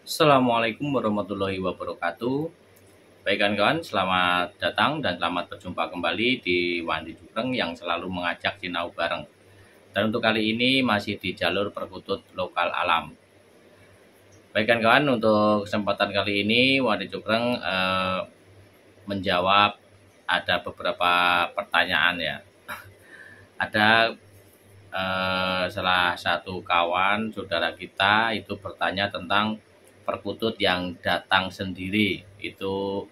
Assalamualaikum warahmatullahi wabarakatuh. Baik kawan-kawan, selamat datang dan selamat berjumpa kembali di Wandi Jugreng yang selalu mengajak sinau bareng. Dan untuk kali ini masih di jalur perkutut lokal alam. Baik kawan-kawan, untuk kesempatan kali ini Wandi Jugreng menjawab ada beberapa pertanyaan ya. Ada salah satu kawan saudara kita itu bertanya tentang perkutut yang datang sendiri itu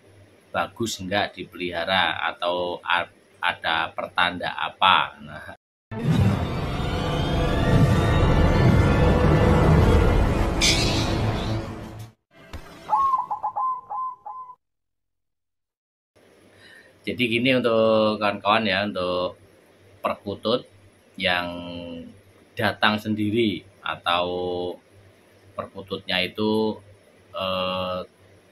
bagus enggak dipelihara atau ada pertanda apa. Nah, jadi gini untuk kawan-kawan ya, untuk perkutut yang datang sendiri atau perkututnya itu eh,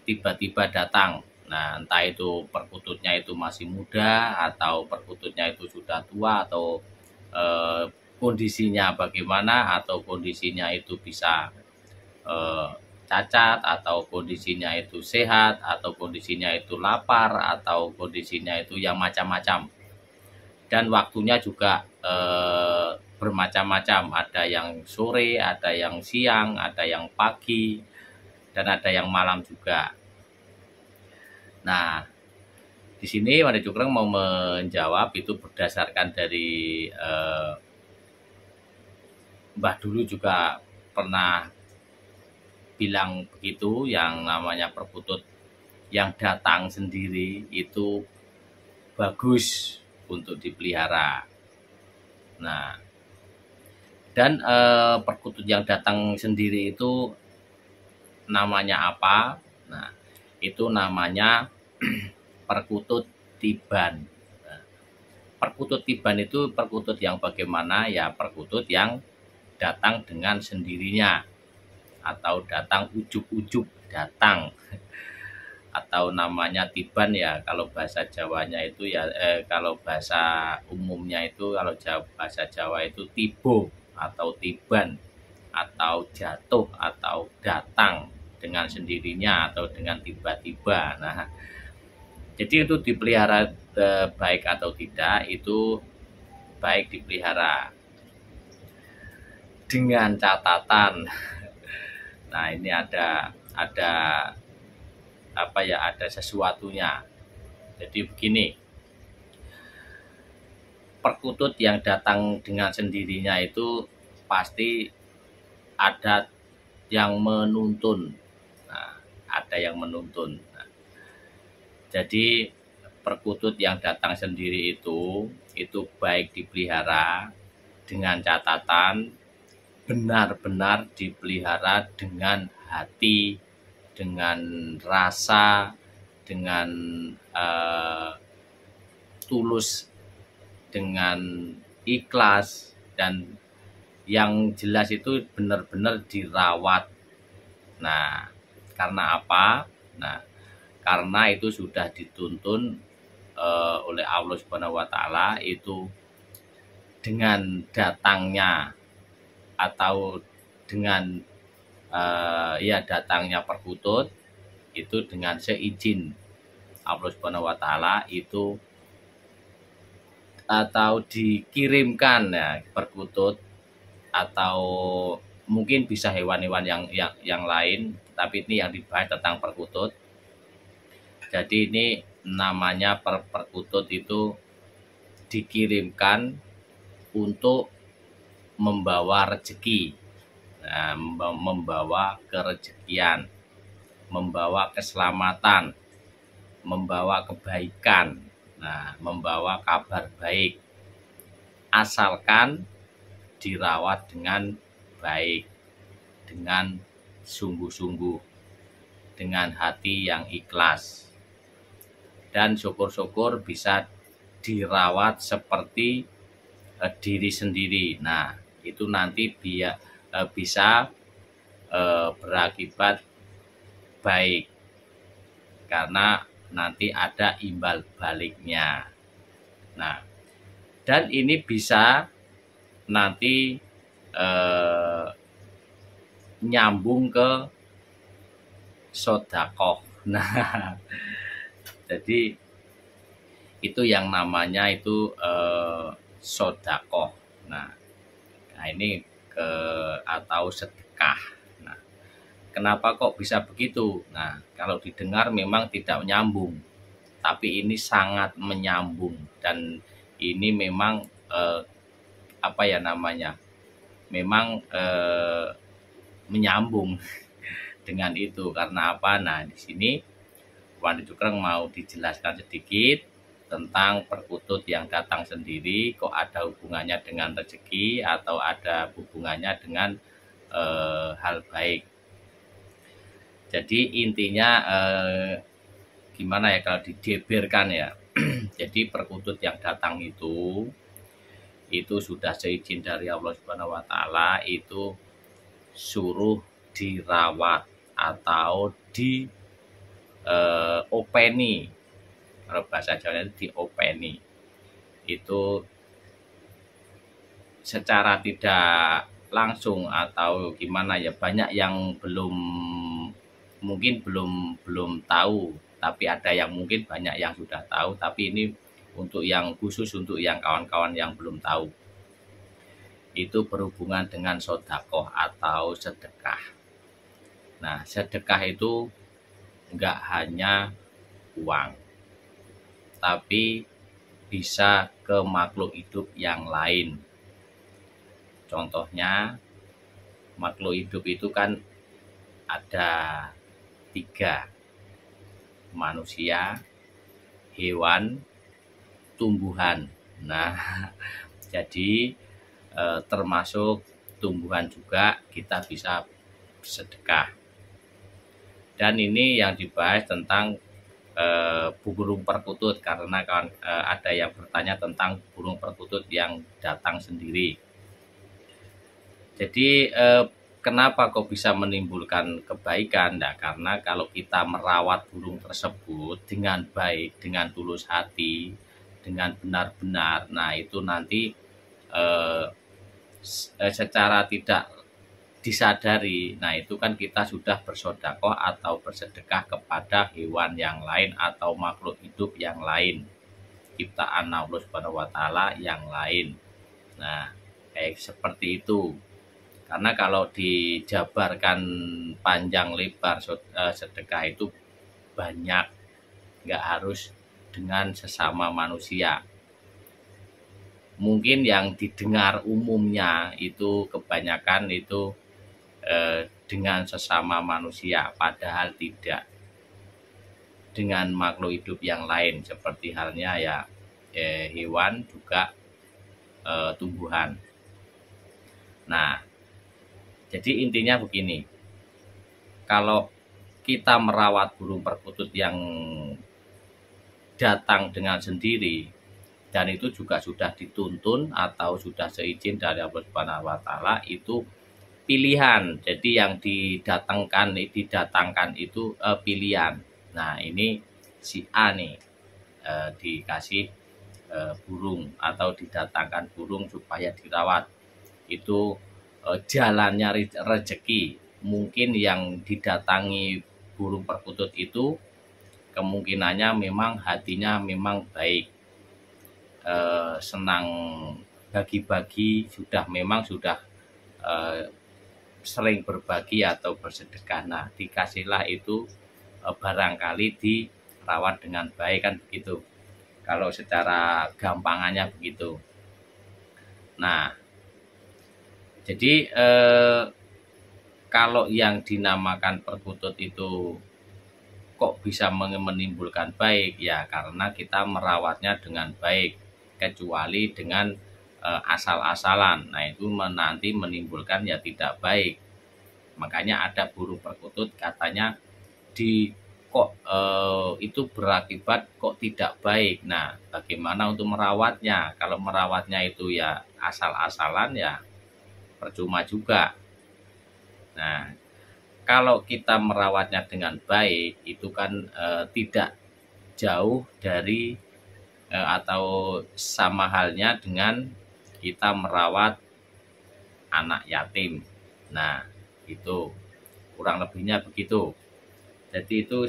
tiba-tiba datang. Nah, entah itu perkututnya itu masih muda atau perkututnya itu sudah tua atau eh, kondisinya bagaimana atau kondisinya itu bisa eh, cacat atau kondisinya itu sehat atau kondisinya itu lapar atau kondisinya itu yang macam-macam. Dan waktunya juga bermacam-macam, ada yang sore, ada yang siang, ada yang pagi, dan ada yang malam juga. Nah, di sini Wanda Jugreng mau menjawab itu berdasarkan dari Mbah dulu juga pernah bilang begitu, yang namanya perkutut yang datang sendiri itu bagus untuk dipelihara. Nah, dan perkutut yang datang sendiri itu namanya apa? Nah, itu namanya perkutut tiban. Nah, perkutut tiban itu perkutut yang bagaimana? Ya, perkutut yang datang dengan sendirinya atau datang ujuk-ujuk datang, atau namanya tiban ya kalau bahasa Jawanya itu ya kalau bahasa umumnya itu kalau bahasa Jawa itu tibo atau tiban atau jatuh atau datang dengan sendirinya atau dengan tiba-tiba. Nah, jadi untuk dipelihara baik atau tidak itu baik dipelihara dengan catatan. Nah, ini ada apa ya, ada sesuatunya. Jadi begini, perkutut yang datang dengan sendirinya itu pasti ada yang menuntun. Nah, ada yang menuntun. Nah, jadi perkutut yang datang sendiri itu baik dipelihara dengan catatan benar-benar dipelihara dengan hati, dengan rasa, dengan tulus, dengan ikhlas, dan yang jelas itu benar-benar dirawat. Nah, karena apa? Nah, karena itu sudah dituntun oleh Allah Subhanahu wa taala itu dengan datangnya atau dengan ya datangnya perkutut itu dengan seizin Allah Subhanahu wa taala itu atau dikirimkan ya perkutut atau mungkin bisa hewan-hewan yang lain, tapi ini yang dibahas tentang perkutut. Jadi ini namanya perkutut itu dikirimkan untuk membawa rezeki, nah, membawa kerejekian, membawa keselamatan, membawa kebaikan, nah, membawa kabar baik, asalkan dirawat dengan baik, dengan sungguh-sungguh, dengan hati yang ikhlas, dan syukur-syukur bisa dirawat seperti diri sendiri. Nah, itu nanti bisa berakibat baik karena nanti ada imbal baliknya. Nah, dan ini bisa nanti nyambung ke sodakoh. Nah, jadi itu yang namanya itu sodakoh. Nah, ini atau sedekah. Nah, kenapa kok bisa begitu? Nah, kalau didengar memang tidak nyambung, tapi ini sangat menyambung dan ini memang apa ya namanya? Memang menyambung dengan itu karena apa? Nah, di sini Wandi Cukreng mau dijelaskan sedikit tentang perkutut yang datang sendiri, kok ada hubungannya dengan rezeki atau ada hubungannya dengan hal baik. Jadi intinya gimana ya kalau dideberkan ya. Jadi perkutut yang datang itu sudah seizin dari Allah Subhanahu wa taala, itu suruh dirawat atau di openi. Kalau bahasa Jawa itu diopeni. Itu secara tidak langsung atau gimana ya, banyak yang mungkin belum tahu, tapi ada yang mungkin banyak yang sudah tahu, tapi ini untuk yang khusus untuk yang kawan-kawan yang belum tahu. Itu berhubungan dengan sodakoh atau sedekah. Nah, sedekah itu enggak hanya uang, tapi bisa ke makhluk hidup yang lain. Contohnya, makhluk hidup itu kan ada 3, manusia, hewan, tumbuhan. Nah, jadi termasuk tumbuhan juga kita bisa sedekah. Dan ini yang dibahas tentang burung perkutut, karena ada yang bertanya tentang burung perkutut yang datang sendiri. Jadi kenapa kok bisa menimbulkan kebaikan? Nah, karena kalau kita merawat burung tersebut dengan baik, dengan tulus hati, dengan benar-benar, nah itu nanti secara tidak disadari, nah itu kan kita sudah bersedekah atau bersedekah kepada hewan yang lain atau makhluk hidup yang lain, ciptaan Allah Subhanahu wa taala yang lain. Nah, kayak seperti itu. Karena kalau dijabarkan panjang lebar sedekah itu banyak, nggak harus dengan sesama manusia. Mungkin yang didengar umumnya itu kebanyakan itu dengan sesama manusia, padahal tidak. Dengan makhluk hidup yang lain seperti halnya ya hewan juga tumbuhan. Nah, jadi intinya begini, kalau kita merawat burung perkutut yang datang dengan sendiri, dan itu juga sudah dituntun atau sudah seizin dari Allah Subhanahu wa taala, itu pilihan. Jadi yang didatangkan itu pilihan. Nah, ini si A nih dikasih burung atau didatangkan burung supaya dirawat. Itu jalannya rezeki. Mungkin yang didatangi burung perkutut itu kemungkinannya memang hatinya memang baik, senang bagi-bagi, sudah sering berbagi atau bersedekah. Nah, dikasihlah itu barangkali dirawat dengan baik, kan begitu. Kalau secara gampangannya begitu. Nah, jadi kalau yang dinamakan perkutut itu kok bisa menimbulkan baik, ya karena kita merawatnya dengan baik, kecuali dengan asal-asalan. Nah, itu nanti menimbulkan ya tidak baik. Makanya ada burung perkutut katanya itu berakibat kok tidak baik. Nah, bagaimana untuk merawatnya? Kalau merawatnya itu ya asal-asalan, ya percuma juga. Nah, kalau kita merawatnya dengan baik, itu kan tidak jauh dari atau sama halnya dengan kita merawat anak yatim. Nah, itu kurang lebihnya begitu. Jadi itu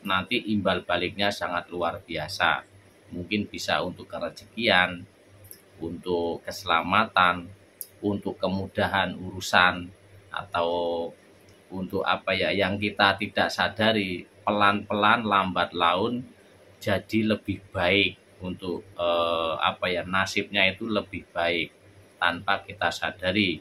nanti imbal baliknya sangat luar biasa. Mungkin bisa untuk kerezekian, untuk keselamatan, untuk kemudahan urusan, atau untuk apa ya yang kita tidak sadari, pelan-pelan lambat laun jadi lebih baik untuk apa ya nasibnya itu lebih baik tanpa kita sadari.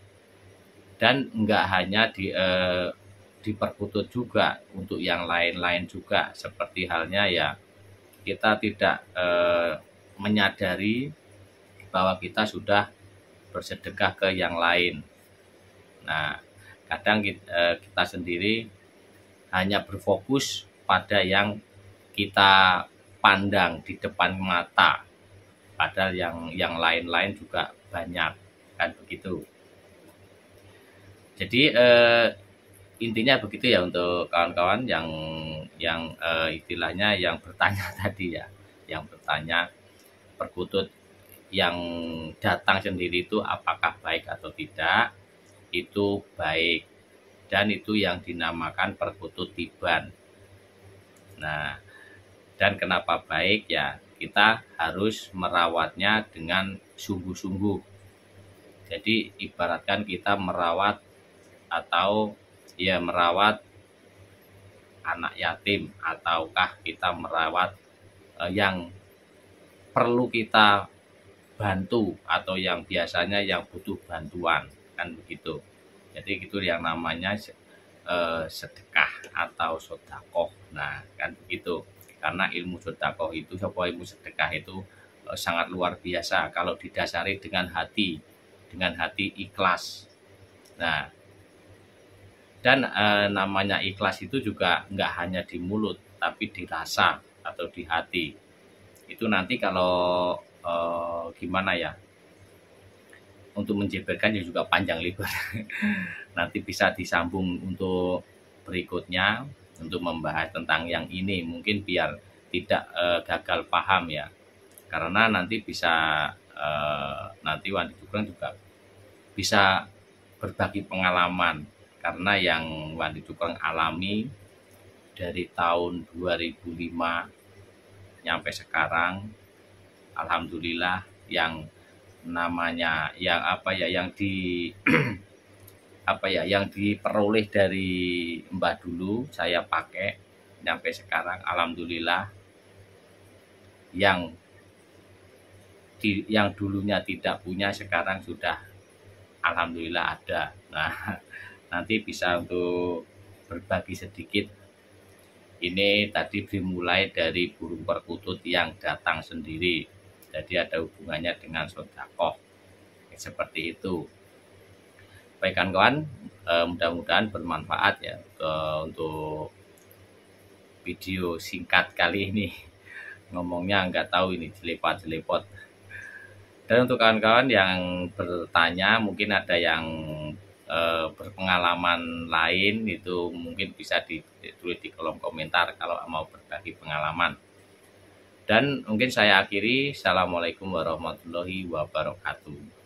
Dan enggak hanya di perkutut juga, untuk yang lain-lain juga, seperti halnya ya kita tidak menyadari bahwa kita sudah bersedekah ke yang lain. Nah, kadang kita sendiri hanya berfokus pada yang kita pandang di depan mata, padahal yang lain-lain juga banyak, kan begitu. Jadi intinya begitu ya untuk kawan-kawan yang istilahnya yang bertanya tadi ya, yang bertanya perkutut yang datang sendiri itu apakah baik atau tidak. Itu baik, dan itu yang dinamakan perkutut tiban. Nah, dan kenapa baik ya, kita harus merawatnya dengan sungguh-sungguh. Jadi ibaratkan kita merawat atau ya merawat anak yatim, ataukah kita merawat yang perlu kita bantu, atau yang biasanya yang butuh bantuan, kan begitu. Jadi itu yang namanya sedekah atau sodakoh. Nah, kan begitu. Karena ilmu sodakoh itu, sebuah ilmu sedekah itu sangat luar biasa kalau didasari dengan hati ikhlas. Nah, dan namanya ikhlas itu juga nggak hanya di mulut, tapi dirasa atau di hati. Itu nanti kalau gimana ya, untuk menjabarkannya juga panjang lebar. Nanti bisa disambung untuk berikutnya untuk membahas tentang yang ini, mungkin biar tidak gagal paham ya. Karena nanti bisa nanti Wandi Tukrang juga bisa berbagi pengalaman, karena yang Wandi Tukrang alami dari tahun 2005 nyampe sekarang, alhamdulillah yang namanya yang apa ya yang di apa ya yang diperoleh dari Mbah dulu saya pakai sampai sekarang, alhamdulillah yang dulunya tidak punya sekarang sudah alhamdulillah ada. Nah, nanti bisa untuk berbagi sedikit. Ini tadi dimulai dari burung perkutut yang datang sendiri, jadi ada hubungannya dengan sedekah seperti itu. Baik kawan, mudah-mudahan bermanfaat ya untuk video singkat kali ini. Ngomongnya nggak tahu ini jelepot-jelepot. Dan untuk kawan-kawan yang bertanya, mungkin ada yang berpengalaman lain, itu mungkin bisa ditulis di kolom komentar kalau mau berbagi pengalaman. Dan mungkin saya akhiri. Assalamualaikum warahmatullahi wabarakatuh.